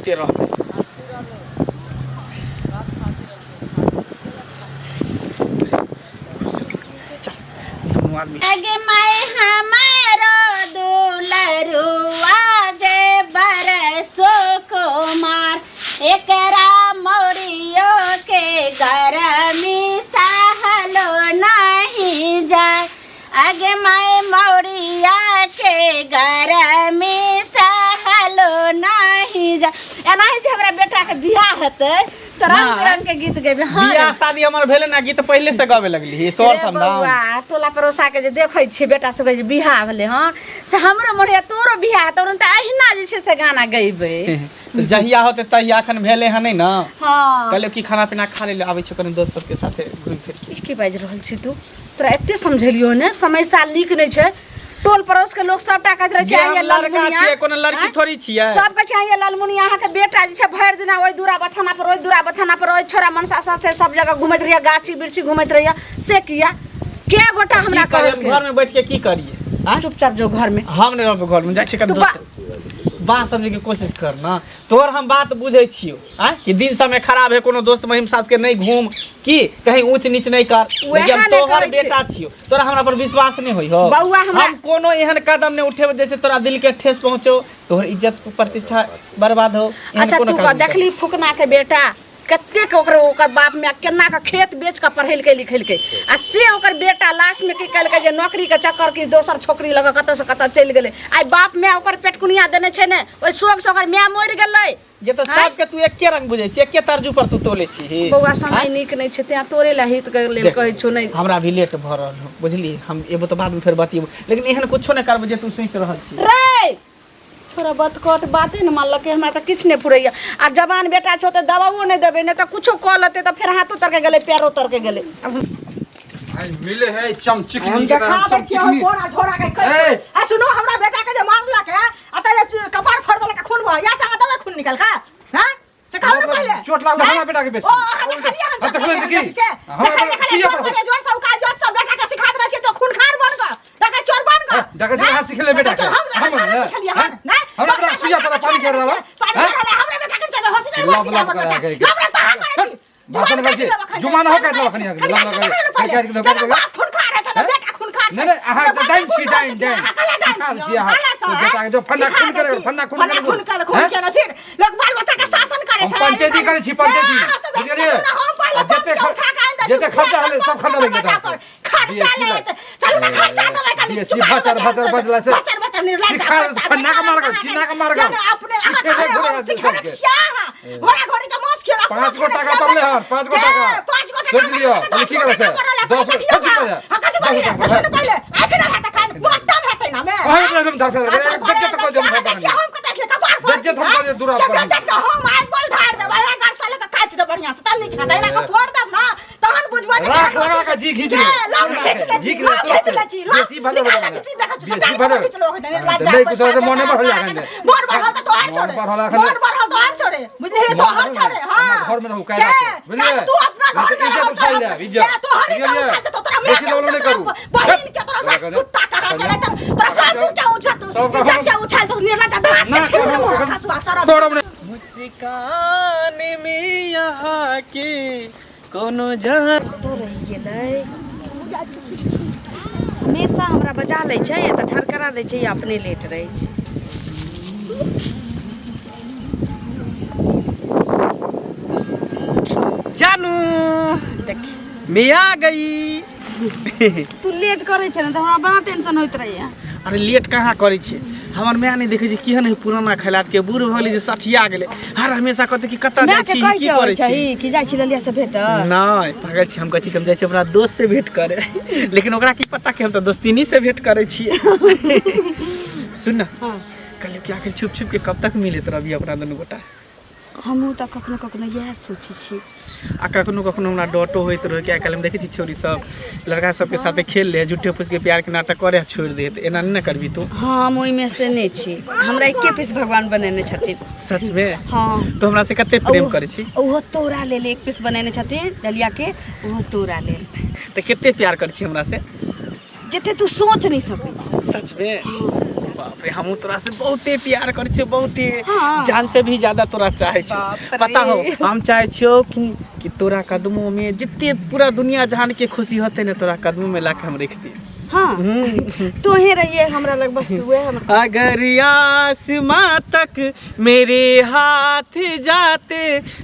हंसते रह आगे मैं हमारो दुलरुआ जे बरसो को मार एकरा मोरियो के गरमी सहलो नहीं जाए आगे मैं मोरिया के गरमी सहलो नहीं जाए एना ही हमरा बेटा के बियाह हेतै त रंग बिरंग के गीत गेबे हां बियाह शादी हमर भेले ना गीत पहले से गावे लगली सोर समदाम बउआ टोला परोसा के जे देखै छी बेटा सब के बियाह भेले हां से हमरो मोरिया तोरो बियाह तोरन त अहिना जे छै से गाना गइबे जहिया होते तहिया अखन भेले ह नै न हां कहले की खाना पीना खा ले आबै छ कने दोस्त सब के साथे घुम फिर के की बाज रहल छी तू तोरा एते समझलियो ने समय साल नीक नै छै टोल पड़ोस के लोग सबटा कहत रहे छै ये लड़का छियै कोनो लड़की थोड़ी छियै सब के चाहिए लालमुनिया अहाँ के बेटा जे छै भर दिना ओइ दूरा बथाना पर ओइ दूरा बथाना पर ओइ छोरा मनसा साथे सब जगह घुमैत रहिया गाछी बिरछी घुमैत रहिया से किया के गोटा हमरा घर में बैठ के की करिए चुपचाप जो घर में हम नै रहब घर में जाय छै कन दोस्त बात समझे के कोशिश कर ना तोर हम बात बुझै छियो कि दिन समय खराब है कोनो दोस्त महिम साथ के नहीं घूम की कहीं ऊंच नीच नहीं कर लेकिन तोहर बेटा छियो तोरा हमरा पर विश्वास नहीं होई हो हम कोनो एहन कदम नहीं उठेब जैसे तोरा दिल के ठेस पहुंचो तोहर इज्जत प्रतिष्ठा बर्बाद हो अच्छा तू देखली फुकना के बेटा कत्ते के ओकर बाप में केना के खेत बेच के पढ़ेल के लिखेल के आ से ओकर बेटा लास्ट में की कल के जे नौकरी के चक्कर की दोसर छोकरी लगा कत से कत चल गेले आई बाप में ओकर पेटकुनिया देने छै ने ओइ शोक से ओकर माय मर गेलै ये तो सब के तू एके रंग बुझै छी एके तर्जू पर तू तोले छी बौआ समय नीक नै छै ते तोरे ला हित के लेल कहै छु नै हमरा भी लेट भ रहल हो बुझली हम एबो तो बाद में फिर बतियौ लेकिन एहन कुछो नै करब जे तू सोच रहल छी रे छोरा बतकट बाते न मानलके हमरा त किछ नै फुरैया आ जवान बेटा छौ त दबावो नै देबे नै त कुछो क लेते त फिर हाथो तर के गेले पैरो तर के गेले आई मिले है चमचिकनी के नाम चमचिकनी कोना छोरा के आ सुनो हमरा बेटा के जे मारला के आ त कपार फोड़ देला के खून या संग दवे खून निकल का हां से कहू न पहले चोट लागला हमरा बेटा के बेसी ओ देखलिए हम देखलिए जोर सब का जोर सब बेटा के सिखा देना छै तो खूनखार बन ग डका चोर बन ग डका जोर हाथ सिखले बेटा के हम सिखलिए हम ना हमरा बेटा सुइया पर पानी कर रहला हमरा बेटा के चले हॉस्पिटल लब लब करे कहां करे छी बासन कर छी जुमान हो के लखनी लब लब कर के दो खूनखार है त बेटा खूनखार नहीं नहीं आहा डाइन छी डाइन डाइन छी आहा बेटा के जो फन्ना खून करे फन्ना खून के ना फिर लोग बाल बच्चा के शासन करे छै पंचायती करे छी पंचायती जेते खर्चा हले सब खर्चा लग जाता खर्चा ले चलू ना खर्चा देबै कनी ये सीधा बचर बदला से बचर निर्लज फन्ना का मार का सीना का मार का अपने सिखा दे छिया घोड़ा घोड़ी का मांस खेला 5 गो टाका परले हर 5 गो टाका सोच लियो अभी ठीक है 10 खर्च पहले आखिर हाथ का मस्त हेतै ना मैं एकदम धर बजट को जम हम कतै से कपार बजट हम को दूर पर हम आज बोल ढार देबै घर साल का काट दे बढ़िया से तल नहीं खाता ना का फोड़ दब ना तहन बुझबो जे राख लगा का जी खींच ले जी खींच ले छी बेसी भले बेसी देखा छ सब खींच लो नहीं कुछ और मने पर जा गए मोर बढ़ा तो तोहर छोड़े मोर बढ़ा तोहर छोड़े बुझली तोहर छोड़े हां घर में रहू कायदा बुझली तू अपना घर में इज्जत उठा ले इज्जत तोहर इज्जत तो तोरा बेसी लोग नहीं करू बहिन के तोरा कुत्ता कहा के त प्रसाद क्या उछा तू इज्जत क्या उछाल तू निर्लज दांत के छीन लो खसुआ सारा मुस्कान में यहाँ के कोनो जहर तो रही गेलै हमेशा हमरा बजा लै छै या त ठरकरा दै छै या अपने लेट रहै छै जानू देख मैं आ गई तू लेट करे छै न त हमरा बड़ा टेंशन होइत रहैया अरे लेट कहाँ करे छी हमर माय नहीं देखे छी केहन पुराना खैलात के बूढ़ भले जे सठिया गेले हर हमेशा कहते कि कत जाय छी की करे छी कि जाय छी ललिया से भेट नहीं पागल छी हम कहै छी हम जाय छी अपना दोस्त से भेंट करे लेकिन ओकरा की पता कि हम तो दोस्तिनी से भेंट करे छी सुन ना हां कल के आखिर छुप छुप के कब तक मिलत रहबी अपना दुनू गोटा हमहू त कखनो कखनो यह सोची छी आ कखनो कखनो हमरा डॉटो होइत रहे कि आइकाल्हि हम देखै छी छोरी सब लड़का सबके साथे खेल ले झूठे फूस के प्यार के नाटक करे छोड़ दे एना नहीं न करबी तू हां हम ओइ में से नहीं छी हमरा एके पीस भगवान बनेने छथिन सच में हां तो हमरा से कते प्रेम करे छी ओहो तोरा ले एक पीस बनेने छथिन डलिया के ओहो तोरा ले त कते प्यार करे छी हमरा से जते तू सोच नहीं सकै छी सच में बाप रे हमहू तोरा से बहुते प्यार कर छियो बहुते हाँ। जान से भी ज्यादा तोरा चाहे छियो बाप रे। पता हो हम चाहे छियो कि तोरा कदमों में जितने पूरा दुनिया जहान के खुशी होते ने तोरा कदमों में लाके हम रख दिए हाँ तो ही रहिए हमरा लग बस हुए हम अगर आसमां तक मेरे हाथ जाते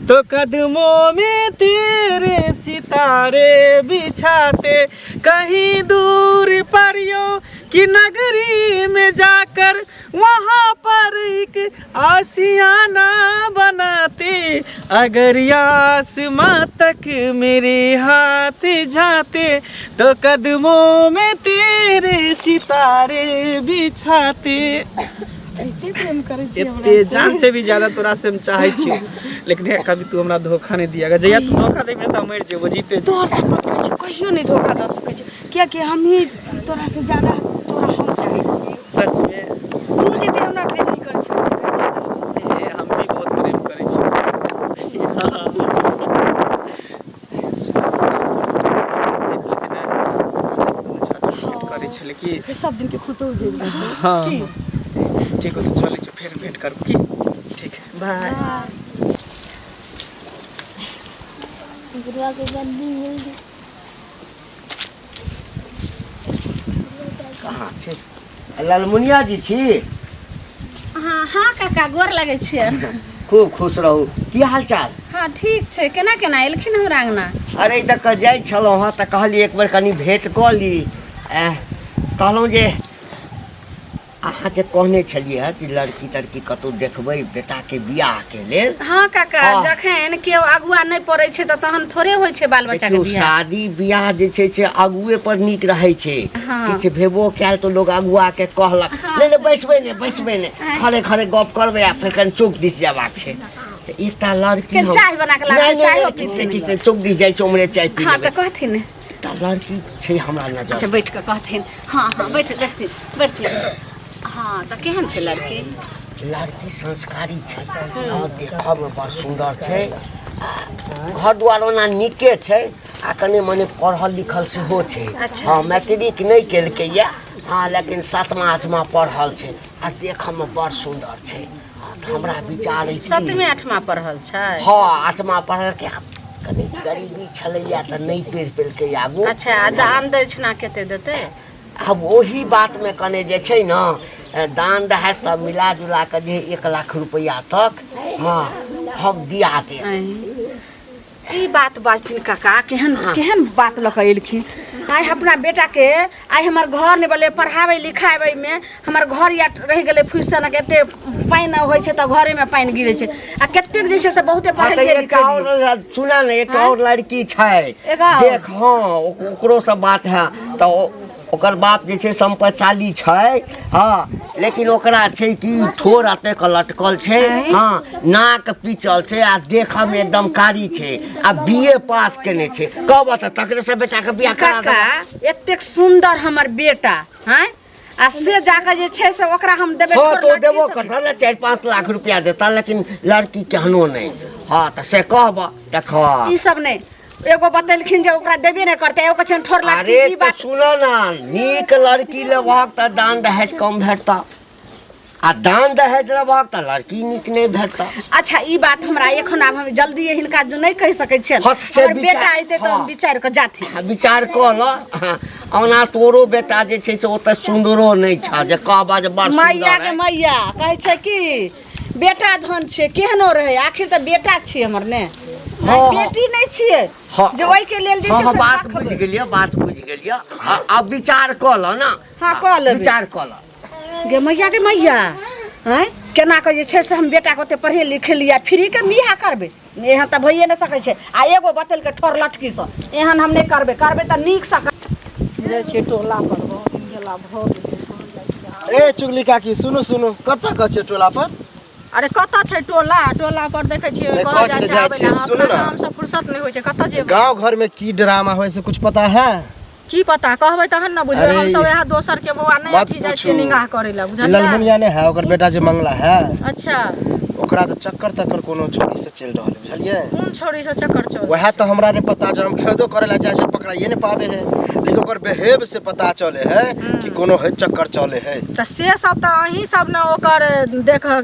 तो कदमों में तेरे सितारे बिछाते कहीं दूर परियों की नगरी में जाकर वहाँ पर एक आशियाना बनाते अगर आसमां तक मेरे हाथ जाते तो कदमों में तेरे सितारे बिछाते एते प्रेम करे छी एते जान से भी ज्यादा तोरा से हम चाहे छी लेकिन हे कभी तू हमरा धोखा नहीं दिया जया तू धोखा देबे त मर जेबो जीते जी। तोर से मत कुछ कहियो नहीं धोखा दे सकै छी किया कि हम ही तोरा से ज्यादा तोरा हम चाहे छी सच में तू जते हमरा प्रेम नहीं कर छी ये हम भी बहुत प्रेम करे छी करे छले कि फिर सब दिन के खुद हो जेबे हाँ ठीक हो तो चले जो फिर भेंट करब की ठीक है बाय गुरुआ के गंदी मिल गई कहाँ छै लालमुनिया जी छी हाँ हाँ काका गोर लगे छियै खूब खुश रहू की हाल चाल हाँ ठीक छै केना केना एलखिन हमरा अंगना अरे तक जाइ छलहुँ हँ तऽ कहलियै एक बेर कनि भेँट कऽ ली कहलहुँ जे अहाँ जे कहने छलियै हँ कि लड़की तड़की कतहु देखबै बेटाके बियाहके लेल हाँ काका हाँ। जखन केओ अगुआ नहीं पड़ै छै तहन थोड़े होइ छै बाल बच्चा के देखियौ बियाह शादी बियाह जे छै से अगुए पर नीक रहै छै हाँ। किछु भेबो कयल तऽ लोग अगुआ के कहलक हाँ। नहि बैसबै ने खड़े खड़े गप करबै आ फेर कनि चौक दिस जयबाक छै तऽ एकटा लड़की के चाय बना के लाबै चाय किछु चौक दिस जाइ छै उम्हरे चाय पी हाँ लेबै तो कहथिन एकटा लड़की छै हमरा अच्छा नजर बैठ के कहथिन हाँ हाँ बैठ हाँ तो केहन छै लड़की लड़की संस्कारी छै देखऽमे बड़ सुन्दर छै घर दुआर ओना नीके छै आ कनि मने पढ़ल लिखल सेहो छै अच्छा। हाँ मैट्रिक नहीं केलकैया हाँ लेकिन 7मा 8मा पढ़ल छै आ देखऽमे बड़ सुन्दर छै हाँ, तऽ हमरा विचार अछि कि 7वीं 8वीं पढ़ल छै हाँ 8मा पढ़ल के आब कनि गरीबी छलैया तऽ नहीं पढ़ि पेलकै आगू अच्छा आ दान दक्षिणा कते देतै अब वही बात में कने जे छै न दान दहेज सब मिला जुला के जे 1 लाख रुपया तक हाँ हम दिया दे ई बात बाजथिन काका केहन केहन बात लऽ कऽ एलखिन आइ अपना बेटा के आइ हमर घर ने बोले पढ़ाबै लिखाबै में हमर घर या रह गेलै फुसन के एते पानि होइ छै तऽ घरे में पानि गिरै छै आ कतेक जे छै से बहुते पढ़ल एक और सुना न एक और लड़की छै देख हाँ ओकरो सब बात है तो ओकर बाप जे छै संपत्तिशाली छै हाँ लेकिन ओकरा छै कि ठोर अतेक लटकल छै हाँ नाक पिचल छै आ देखऽमे एकदम कारी छै आ बीए पास केने छै कहब तऽ तकरे से बेटा के बियाह करा दे काका एतेक सुंदर हमर बेटा हैं आ से जाके जे छै से ओकरा हम देबे हाँ तो देबो करता ना 4-5 लाख रुपया देता लेकिन लड़की केहनो नहीं हाँ तो से कहब देख ई सब नहीं एगो बतेलखिन जे ओकरा देबे नहीं करते एगो कछन ठोर लाठी अरे ई तो बात सुनो ना नीक लड़की लेबहक तऽ दान दहेज कम भेटता आ दान दहेज लेबहक तऽ लड़की नीक नहीं भेटता अच्छा ई बात हमरा एखन आब हम जल्दी हिनका जो नहीं कह सकै छियन हट से हमर बेटा विचार- आइते तो हाँ। हम विचार के जाथि विचार कऽ ल हाँ, ओना तोरो बेटा जे छै से ओते सुन्दरो नहीं छ जे कहबा जे बड़ मैया सुन्दर के है मैया कहै छै कि बेटा धन छै केहनो रहे आखिर तऽ बेटा छियै हमर ने हाँ। बेटी नहीं छियै हाँ। जे ओइ के लेल जे हाँ छै हाँ से बात राखबै। बुझि गेलियै बात बुझि गेलियै अब विचार कऽ ल ना हाँ, कऽ लेबै। विचार कऽ ल गे मैया हैं केना के जे छै से हम बेटा के ओते पढ़े लिखे लिया फ्री के बियाह करबै एहन तऽ भइए नहि सकै छै आ एगो बतेल के ठोर लटकी सँ एहन हम नहीं करबै तऽ नीक सँ जाइ छै टोला पर गेला भऽ ए चुगली काकी सुनु सुनु कतऽ कऽ छै टोला पर अरे कतऽ छै टोला पर देखै छियै अरे कहल कच ले जाइ छै जाइ आबै छियै, ना, सुनू अपना ना। काम से फुर्सत नहीं होइ छै कतऽ जेबै गांव घर में की ड्रामा होय से कुछ पता है की पता कहबै तहन न बुझबै अरे हम सब यहाँ दोसर के बौआ नहीं मत अथी जाइ पूछू। छियै निगाह करै ला बुझलियै ललमुनिया ने है ओकर बेटा जे मंगला है अच्छा ओकरा तो चक्कर तक्कर कोनो छोरी से चल रहल है बुझलियै कोन छोरी से चक्कर चल वह तो हमरा ने पता जब हम खेदो करे ला जाइ छै पकड़ाइए ने पावे है लेकिन ओकर बिहेव से पता चले है कि कोनो है चक्कर चले है। तो से सब तो अहीं सब ने ओकर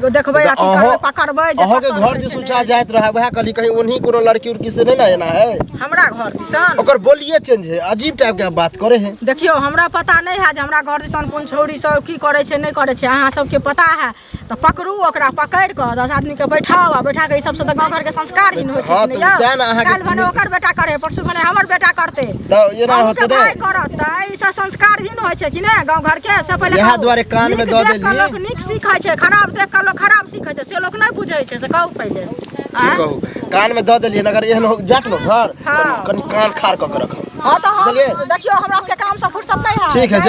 देखबै आ की करबै पकड़बै जे अहाँ के कतऽ घर रहै जे छै, सोचा जाइत रहा वह कली कहीं उन्हीं कोनो लड़की उड़की से नहीं ना एना है। हमरा घर दिसन ओकर बोलिए चेंज है, अजीब टाइप के बात करे है। देखियो हमरा पता नहीं है जे हमरा घर दिसन कोन छौरी सब की करे छै नहीं करे छै, अहाँ सबके पता है तो पकड़ू ओकरा, पकड़ के 10 आदमी के बैठाओ आ बैठा के ई सब से गांव घर के संस्कार ही न होय छै हाँ, कि तो नहीं तें ना अहाँ के- काल भने ओकर बेटा करे, परसू भने हमर बेटा करते, तो ये ना होते भाई रे। करत त ई सब संस्कार ही न होय छै कि नहीं गांव घर के। से पहले इएह कहू, दुआरे कान में नीक दऽ देख कऽ देलियै। लोक नीक सीखै छै, खराब देख के लोक खराब सीखै छै, से लोक नहीं बुझै छै, से कहू पहले की आँय? कहू कान में दऽ देलिए, अगर एहन हो जात नो घर हाँ। कनी कान खार क के रखब। हाँ तो हम चलिए। देखियो हमरा के काम से फुर्सत नहीं है। ठीक है।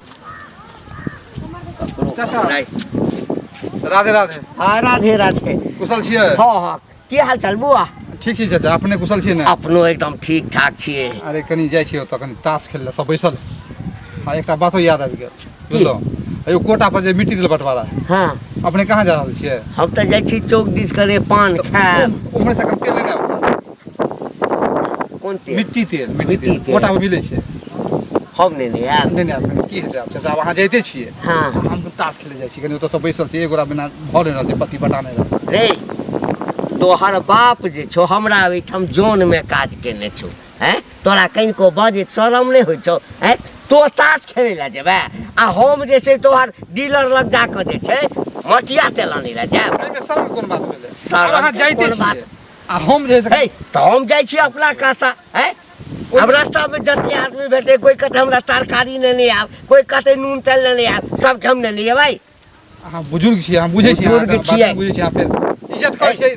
राधे राधे। हाँ राधे राधे। कुशल छियै? हाँ हाँ की हाल चाल बुआ? ठीक छी चाचा, अपने कुशल छियै ने? अपनो एकदम ठीक ठाक छियै। अरे कनी जाइ छियै ओतऽ, कनी ताश खेलै सब बैसल। हाँ एकटा बातो याद आबि गेल, बुझलहुँ? एगो कोटा पर जे मिट्टी दिल बंटवारा, हाँ अपने कहाँ जा रहल छियै? हम तो जाइ छी चौक दिस करे पान खाएब। उम्हरे से कम तेल लेने आउ। कोन तेल? मिट्टी तेल, मिट्टी मिट्टी तेल तेल। कोटा पर मिलै छै। हम नहीं आएब। नहि नहि आब की हेतै आब चाचा, आब अहाँ जाइते छियै। हाँ हम तऽ ताश खेले जाइ छी, कनी ओतऽ सब बैसल छी, एगोरा बिना भऽ नहि रहल छै, पति पटा नहि रहल। रे तोहर बाप जे छो हमरा ओहिठाम जोन में काज केने छो, हैं तोरा कहीं को बजे शरम नहीं होइ छो, हैं तो ताश खेले ला जेबे आ हम जे छै तोहर डीलर लग जा के जे छै मटिया तेल आनी ला जाब। एहिमे शर्म कोन बात भेलै? शर्म आब अहाँ के जाइते कोन बात? छियै आ हम जे हे तो हम जाइ छी अपना कासा, हैं अब रास्ता में जते आदमी भेटे, कोई कहते हमरा तरकारी नहीं आब, कोई कहते नून तेल नहीं आब, सब हम नहीं भाई। अहाँ बुजुर्ग छियै, अहाँ बुझै छियै, बुजुर्ग अहाँ छियै। बात बुझै छियै, अहाँ फेर इज्जत करै छै,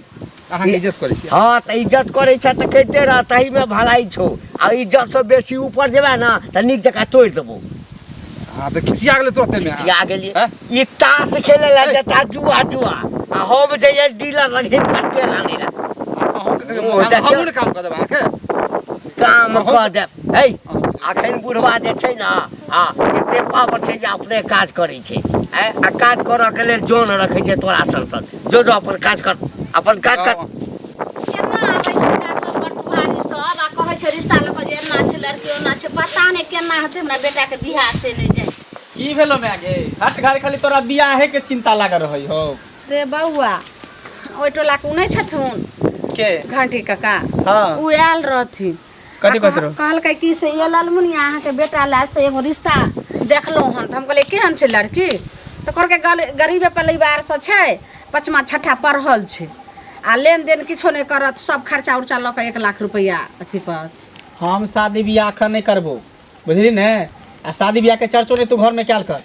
अहाँके इज्जत करै छियै। हाँ तो इज्जत करे छै तो करते रह, तही में भलाई छो। आ इज्जत से बेसी ऊपर जेबे ना तो नीक जगह तोड़ देबो। हाँ तऽ खिसिया गेलै तुरते में। खिसिया गेलिए हैं? ई ताश खेले ला जेता जुआ जुआ आ हम जे डीलर लग हिन करते लानी ला हमहूँ ने काम कऽ देब अहाँके। काम कऽ दे। हे अखन बुढ़वा जे छै ना, हाँ एते पावर छै जे अपने काज करै छै, हैं आ काज करऽ के लेल जोन रखै छै तोरा संसद। जो जो अपन काज कर, अपन काज कर। केना आबै छै काज सब बटुहारी सब आ कहै छै रिश्ता लऽ कऽ जे एना छै लड़की ओना छै, पता नहि केना हेतै हमरा बेटा के बियाह से नहि जाइ। की भेलो मैं गे? हट घर खाली तोरा बियाहे के चिंता लागल रहई हो। रे बौआ ओइ टोला के उनै छथुन के? घंटी काका, हाँ उ आयल रहथिन। कथी कहत रहो? कहलकै कि से ये ललमुनिया अहाँ के बेटा ला से एगो रिश्ता देखलहुँ हन। तऽ हम कहलिए केहन छै लड़की? तऽ कहलकै गरीबे परिवार से छै, 5मा 6ठा पढ़ल छै आ लेन देन किछो नहीं करत, सब खर्चा उर्चा लऽ कऽ 1 लाख रुपया अथी कर। हम शादी बियाह अखन नहीं करबो, बुझली ने? आ शादी बियाह के चर्चो नहीं तू घर में क्या कर।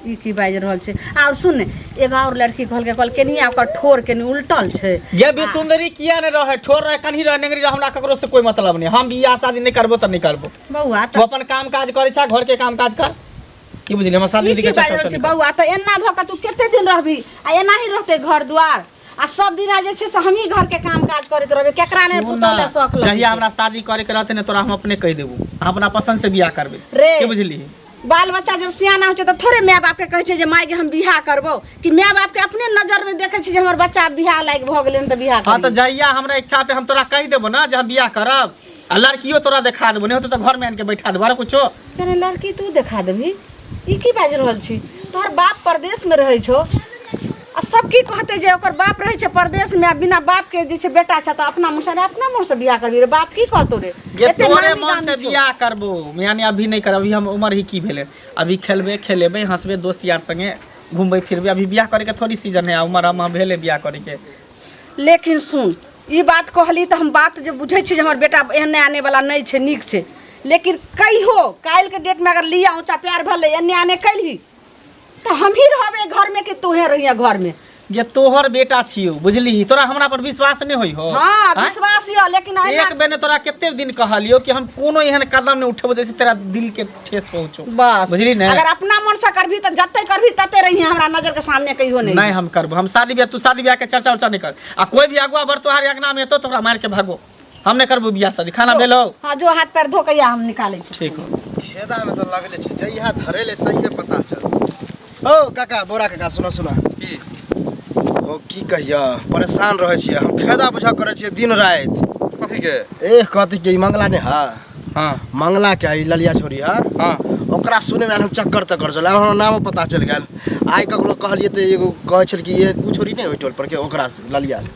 ई की बाजि रहल छै? और सुन ने, एगो और लड़की कहलकै निया ओकर ठोर के उल्टल छै। ये भी सुंदरी किया ने रहे, ठोर रहे, कन्ही रहे, नेंगरी रहे, हमरा ककरो से कोई मतलब नहीं। हम बियाह शादी नहीं करबो तो नहीं करबो। बौआ तू अपन काम काज करे छा, घर के काम काज कर। की बुझली? हम शादी के चर्चा नहीं। बौआ तऽ एना भऽ कऽ तू कते दिन रहबी आ एना ही रहते घर द्वार आ सब दिन जे छै से हमही घर के काम काज करैत रहबे, केकरा ने पुतौले शौक लगे। जहिया हमरा शादी करे के रहते ने तोरा हम अपने कह देबो, अपना पसंद से बियाह करबे। रे। की बुझली? बाल बच्चा जब सियाना हो छै तऽ थोड़े माय बाप के कहै छै जे माय गे हम बियाह करबो, कि माय बाप के अपने नजर में देखे छै जे हमर बच्चा बियाह लायक भऽ गेलै तऽ बियाह हाँ तो करबी। जहिया हमरा इच्छा पे हम तोरा कह देबो ना जे हम बियाह करब, आ लड़कियों तोरा देखा देबो, नहीं होतो तो घर में आन के बैठा देबो। अरे कुछो तेरे लड़की तू देखा देबी? ई की बाजि रहल छी? तोहर बाप परदेश में रहै छौ आ सब की कहते जे ओकर बाप रहै छै परदेश में, आ बिना बाप के जे छै बेटा छै तऽ अपना मुँह से बियाह करबी। रे बाप की कहतो रे? ये एते तोरे नामी मन दामी से छौ। बियाह करबो, यानी अभी नहीं करब। अभी हम उम्र ही की भेले, अभी खेलबे खेलेबे हंसबे दोस्त यार संगे घूमबे फिरबे। अभी बियाह करे के थोड़ी सीजन है, उम्र हम भेले बियाह करे के। लेकिन सुन, ई बात कहली तऽ हम बात जे बुझै छी जे हमर बेटा एहने आने वाला नहीं छै, नीक छै। लेकिन कहियो काल्हि के डेट में अगर लिया ऊंचा प्यार भले एने आने कैलही तो हम ही रहबे घर में कि तोहे रहिया घर में। ये तोहर बेटा छियो, बुझली? तोरा हमरा पर विश्वास नहीं होई हो? हाँ हाँ? विश्वास यो, लेकिन एक बेर ने तोरा केते दिन कहलियो कि हम कोनो एहन कदम नहीं उठेबो जैसे तेरा दिल के ठेस पहुंचो। बस बुझली ने? अगर अपना मन से करबी तो जते करबी तते रही हमरा नजर के सामने कहियो नहीं। नहीं हम करबो, हम शादी ब्याह, तू शादी ब्याह के चर्चा उर्चा नहीं कर। आ कोई भी अगुआ बर तोहार अंगना में तो तोरा मार के भागो। हम नहीं करबो बियाह शादी। खाना भेलो? हाँ जो हाथ पैर धो के या हम निकाले छी। ठीक हो। खेदा में तो लगले छै, जइहा धरे ले तइहे पता चल। ओ काका, बोरा काका, सुनो सुनो। की ओ की कहिया, परेशान रहे छियै हम, खेदा बुझा करे छियै दिन रात। कथी के? कथी के ई मंगला ने हा हाँ मंगला के आई ललिया छोरी है हाँ ओकरा सुने में हम चक्कर तक्कर चल हमरा नाम पता चल गया आइ ककरो कहलिए तो एगो कहे छल कि ये उ छोरी नहीं ओइ टोल पर के ओकरा से ललिया से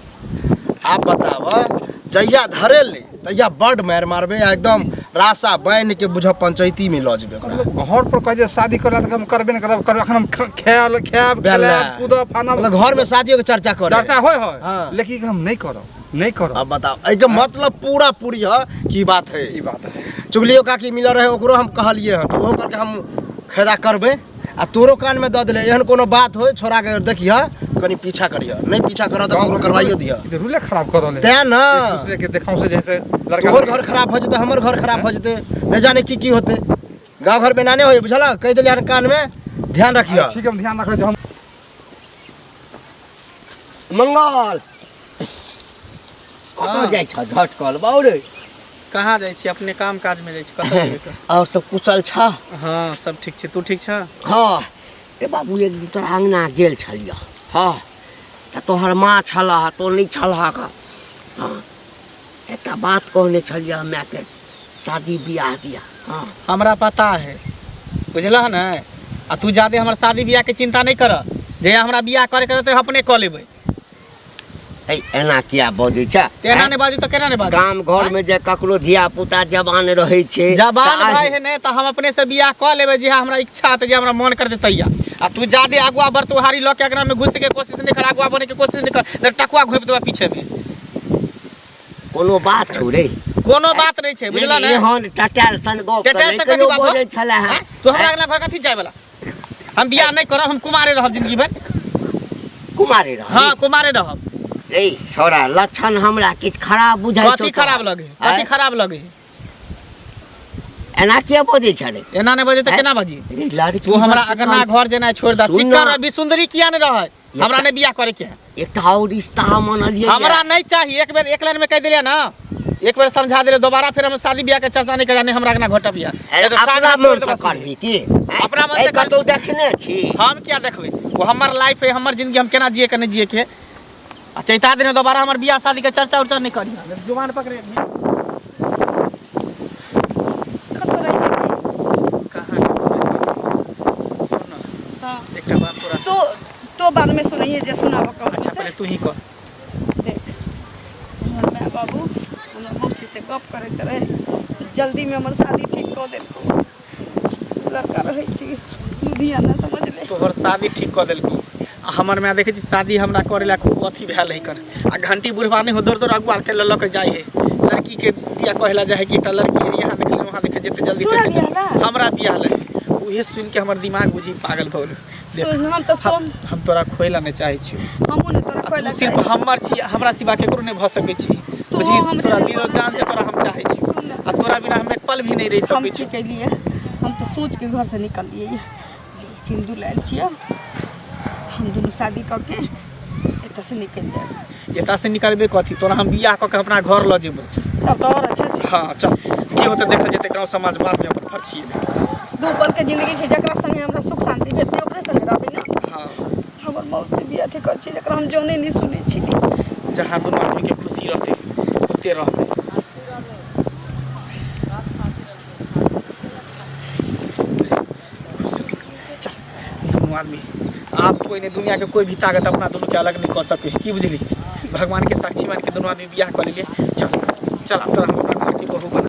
आप बताब जहिया धरे ले तहिया बड मार मारबे एकदम रासा बांध के बुझ पंचायती में लऽ जेबे ओकरा घर पर कहे शादी करला त हम करबे न करब अखन हम खेल खेब कूदब फाना मतलब घर में शादियों के चर्चा करे चर्चा होय हाँ। लेकिन हम नहीं करब अब बताओ एके मतलब पूरा पूरी है की बात है ई बात है चुगलियो काकी मिल रहे ओकरो हम कहलिए हँ तो ओहो करके हम फायदा करबे आ तोरो कान में दऽ देले एहन कोनो बात हो छोड़ा के देखिए कनी पीछा करिए नहीं पीछा करऽ तो ओकरो करवाइयो दिया ई रूले खराब कर रहले तै ना दूसरे के देखाव से जैसे लड़का तोहर घर खराब हो जते हमर घर खराब हो जते न जाने की होते गांव घर में नाने होय बुझला कह देलिए हन कान में ध्यान रखिए ठीक है हम ध्यान रखबै हम मंगल कतऽ जाइ छ झटकल बाउरे कहाँ जाइ छी अपने काम काज में जाइ छी कतऽ जेबै तऽ? और सब कुशल छ हाँ सब ठीक छै तू ठीक छ हाँ ए बाबू एक दिन तोरा अंगना गेल छलिया हाँ तऽ तोहर माँ छलह तो नहीं छलह का हाँ एकटा बात कहने छलिया माय के शादी बियाह दिया हाँ हमरा पता है बुझलह ने आ तू जादे हमर शादी बियाह के चिंता नहीं कर जे हमरा बियाह करे करे तो अपने कऽ लेबै ए एना किया बजै छ तेना नहीं बाजू तो केना नहीं बाजू गाम घर में जे ककरो धिया पुता जवान रहै छै जबान तऽ भाई है ने तो हम अपने से बियाह कऽ लेबै जे हमरा इच्छा है जे हमरा मन कर देतै आ तू जादे आगुआ बरतुहारी लऽ के एकरा में घुस के कोशिश नहीं कर आगुआ बने के कोशिश नहीं कर टकुआ घोप देबा पीछे में कोनो बात छौ रे कोनो बात नहीं छै बुझला ने एहन टटाल सन गप टटाल सन कहियो कथी बात बजै छले हैं? हैं तू हमरा अगला घर कथी जाय वाला हम बियाह नहीं करब हम कुमारे रहब जिंदगी भर कुमारे रह हाँ कुमारे रहब रे छोरा लक्षण हमरा किछ खराब बुझाइ छौ कथी खराब लगे कथी खराब लगे एना किया बजै छ रे एना नहीं बजे तो केना बजी रे लड़की तू हमरा अगना घर जेना छोड़ दा सुन चिक्कर ना। रवि सुंदरी किया नहीं रहे हमरा नहीं बियाह करे के है एकटा और रिश्ता मनलिए हमरा नहीं चाहिए एक बेर एक लाइन में कह दिलिया ना एक बेर समझा दिले दोबारा फिर हम शादी बियाह के चर्चा नहीं करने हमरा अगना घोटा बियाह अपना मन से करबी की अपना मन से कतौ देखने छी हम क्या देखबे वो हमर लाइफ है हमर जिंदगी हम केना जिए के नहीं जिए के आ चैता दिन दोबारा हमर बियाह शादी के चर्चा उर्चा नहीं करिया जुबान पकड़े एकटा बात तोरा तो बाद में सुनाइए जे सुनाबो अच्छा पहले तू ही कह हमर माय बाबू हमर मौसी से गप करैत रहे जल्दी में हमर शादी ठीक कऽ देलको लड़का रहै छी लुधियाना समझ ले तोहर शादी ठीक कऽ देलको आ हमर माय देखे छी शादी हमरा करे ला खूब अथी भेल है कर आ घंटी बुढ़वा नहीं हो दौड़ दौड़ अगुआ के लऽ के जाए है लड़की के दिया कहला जाए है कि एकटा लड़की है यहाँ देख ले वहाँ देखे जेते जल्दी तोरा करके बियाह ना? हमरा बियाह ले उहे सुन के हमर दिमाग बुझी पागल भऽ गेल सुन हम तो सोम हम तोरा खोइला नहीं चाहे छी हमहू ने तोरा तू कहला सिर्फ हमर छी हमरा सिवा केकरो नहीं भ सकै छी बुझी हमरे तोरा लिए दिलो जान से तोरा हम चाहे छी सुन आ तोरा बिना हम एक पल भी नहीं रह हम सकै की छी कैलिए हम तो सोच के घर से निकलिए सिंदूर लायल छियै हम दुनू शादी करके एतऽ से निकल जाए एता से निकलबे कथी तोरा हम बियाह क के अपना घर ल जेबो तब तो और अच्छा छै हाँ चल जे होते देखल जेते गांव समाज बात में अपन फर्ची दू पल के जिंदगी छै जकरा संगे हमरा सुख शांति भेटतै ओकरे संगे रहबै ना हाँ हमर मौत के बियाह ठीक छै जकरा हम जौने नहीं सुनै छी जहाँ दोनों आदमी के खुशी रहते ओते रहबे चल दोनों आदमी आप कोई नहीं दुनिया के कोई भी ताकत अपना दोनों के अलग नहीं कर सके की बुझली भगवान के साक्षी मान के दोनों आदमी बियाह कर लिए चल चल अब तोरा हम अपना घर के बहू बना